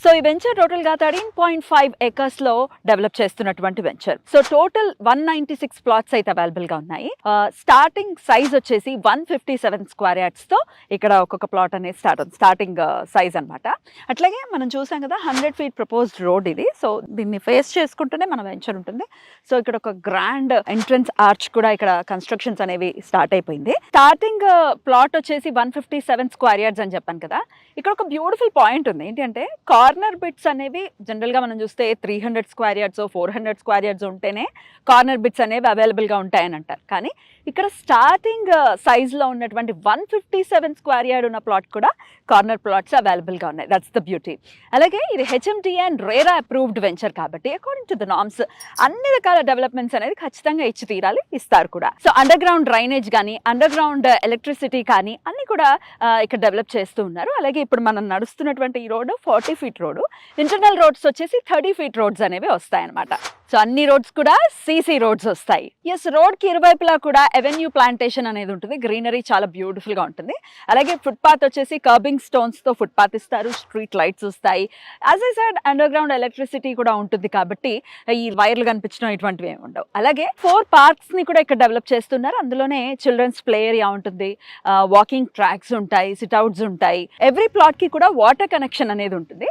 So ఈ venture total గా 13.5 acres లో డెవలప్ చేస్తున్నటువంటి వెంచర్. సో టోటల్ 196 ప్లాట్స్ అయితే అవైలబుల్ గా ఉన్నాయి. స్టార్టింగ్ సైజ్ వచ్చేసి 157 స్క్వేర్ యార్డ్స్ తో ఇక్కడ ఒక్కొక్క ప్లాట్ అనేది స్టార్టింగ్ సైజ్ అన్నమాట. అట్లాగే మనం చూసాం కదా 100 feet ప్రపోజ్డ్ రోడ్ ఇది. సో దీన్ని ఫేస్ చేసుకుంటూనే మన వెంచర్ ఉంటుంది. సో ఇక్కడ ఒక గ్రాండ్ ఎంట్రన్స్ ఆర్చ్ కూడా ఇక్కడ కన్స్ట్రక్షన్స్ అనేవి స్టార్ట్ అయిపోయింది. స్టార్టింగ్ ప్లాట్ వచ్చేసి 157 స్క్వేర్ యార్డ్స్ అని చెప్పాను కదా. ఇక్కడ ఒక బ్యూటిఫుల్ పాయింట్ ఉంది. ఏంటంటే కార్నర్ బిట్స్ అనేవి జనరల్ గా మనం చూస్తే 300 స్క్వేర్ యార్డ్స్ 400 స్క్వేర్ యార్డ్స్ ఉంటేనే కార్నర్ బిట్స్ అనేవి అవైలబుల్ గా ఉంటాయని అంటారు. కానీ ఇక్కడ స్టార్టింగ్ సైజ్ లో ఉన్నటువంటి 157 స్క్వేర్ యార్డ్ ఉన్న ప్లాట్ కూడా కార్నర్ ప్లాట్స్ అవైలబుల్ గా ఉన్నాయి. That's the beauty. అలాగే ఇది HMT and RERA approved venture కాబట్టి అకార్డింగ్ టు ద నార్మ్స్ అన్ని రకాల డెవలప్మెంట్స్ అనేది ఖచ్చితంగా ఇచ్చి తీరాలి, ఇస్తారు కూడా. సో అండర్ గ్రౌండ్ డ్రైనేజ్ కానీ అండర్ గ్రౌండ్ ఎలక్ట్రిసిటీ కానీ అన్ని కూడా ఇక్కడ డెవలప్ చేస్తూ ఉన్నారు. అలాగే ఇప్పుడు మనం నడుస్తున్నటువంటి ఈ road 40 feet road, internal roads వచ్చేసి 30 feet రోడ్స్ అనేవి వస్తాయి అనమాట. సో అన్ని రోడ్స్ కూడా సీసీ రోడ్స్ వస్తాయి. ఎస్, రోడ్ కి ఇరువైపులా కూడా ఎవెన్యూ ప్లాంటేషన్ అనేది ఉంటుంది. గ్రీనరీ చాలా బ్యూటిఫుల్ గా ఉంటుంది. అలాగే ఫుట్ పాత్ వచ్చేసి కర్బింగ్ స్టోన్స్ తో ఫుట్ పాత్ ఇస్తారు. స్ట్రీట్ లైట్స్ వస్తాయి. As I said under ground electricity కూడా ఉంటుంది కాబట్టి ఈ వైర్లు కనిపించడం ఇటువంటివి ఏమి ఉండవు. అలాగే 4 పార్క్స్ ని కూడా ఇక్కడ డెవలప్ చేస్తున్నారు. అందులోనే చిల్డ్రన్స్ ప్లే ఏరియా ఉంటుంది, వాకింగ్ ట్రాక్స్ ఉంటాయి, సిట్అవుట్స్ ఉంటాయి. ఎవ్రీ ప్లాట్ కి కూడా వాటర్ కనెక్షన్ అనేది ఉంటుంది.